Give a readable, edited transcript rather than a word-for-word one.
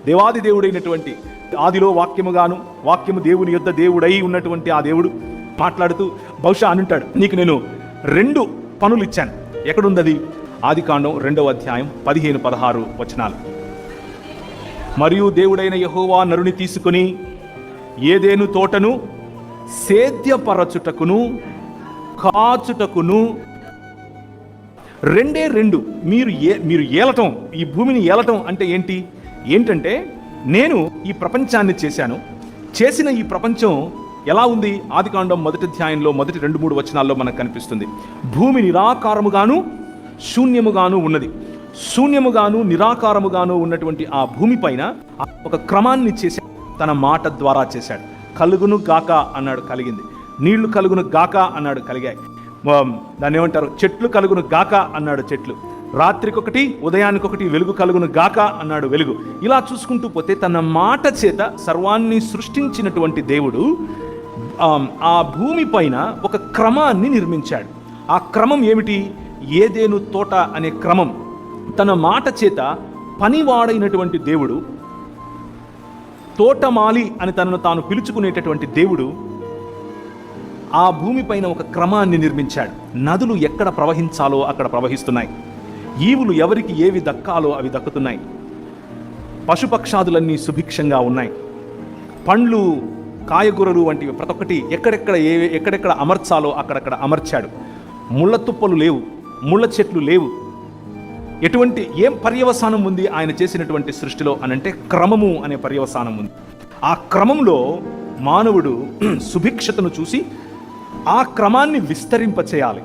దేవాది దేవుడైనటువంటి, ఆదిలో వాక్యముగాను, వాక్యము దేవుని యొద్ద దేవుడై ఉన్నటువంటి ఆ దేవుడు మాట్లాడుతూ బహుశా అనుంటాడు, నీకు నేను 2 పనులు ఇచ్చాను. ఎక్కడుందది? ఆదికాండం 2వ అధ్యాయం 15-16 వచనాలు. మరియు దేవుడైన యెహోవా నరుని తీసుకుని ఏదెను తోటను సేద్యపరచుటకును కాచుటకును, 2 మీరు ఏలటం, ఈ భూమిని ఏలటం అంటే ఏంటంటే నేను ఈ ప్రపంచాన్ని చేసిన ఈ ప్రపంచం ఎలా ఉంది? ఆదికాండం 1వ అధ్యాయంలో మొదటి 2-3 వచనాల్లో మనకు కనిపిస్తుంది. భూమి నిరాకారముగాను శూన్యముగాను ఉన్నది. శూన్యముగాను నిరాకారముగాను ఉన్నటువంటి ఆ భూమి పైన ఒక క్రమాన్ని చేశాడు, తన మాట ద్వారా చేశాడు. కలుగును గాక అన్నాడు, కలిగింది. నీళ్లు కలుగును గాక అన్నాడు, కలిగాయి. దాన్ని ఏమంటారు? చెట్లు కలుగును గాక అన్నాడు, చెట్లు. రాత్రికొకటి ఉదయానికొకటి వెలుగు కలుగును గాక అన్నాడు, వెలుగు. ఇలా చూసుకుంటూ పోతే తన మాట చేత సర్వాన్ని సృష్టించినటువంటి దేవుడు ఆ భూమి పైన ఒక క్రమాన్ని నిర్మించాడు. ఆ క్రమం ఏమిటి? ఏదెను తోట అనే క్రమం. తన మాట చేత పనివాడైనటువంటి దేవుడు, తోటమాలి అని తనను తాను పిలుచుకునేటటువంటి దేవుడు ఆ భూమి పైన ఒక క్రమాన్ని నిర్మించాడు. నదులు ఎక్కడ ప్రవహించాలో అక్కడ ప్రవహిస్తున్నాయి. ఈవులు ఎవరికి ఏవి దక్కాలో అవి దక్కుతున్నాయి. పశుపక్షాదులన్నీ సుభిక్షంగా ఉన్నాయి. పండ్లు, కాయగూరలు వంటివి ప్రతి ఒక్కటి ఎక్కడెక్కడ అమర్చాలో అక్కడక్కడ అమర్చాడు. ముళ్ళ తుప్పలు లేవు, ముళ్ళ చెట్లు లేవు. ఏం పర్యవసానం ఉంది ఆయన చేసినటువంటి సృష్టిలో అనంటే క్రమము అనే పర్యవసానం ఉంది. ఆ క్రమంలో మానవుడు సుభిక్షతను చూసి ఆ క్రమాన్ని విస్తరింపచేయాలి.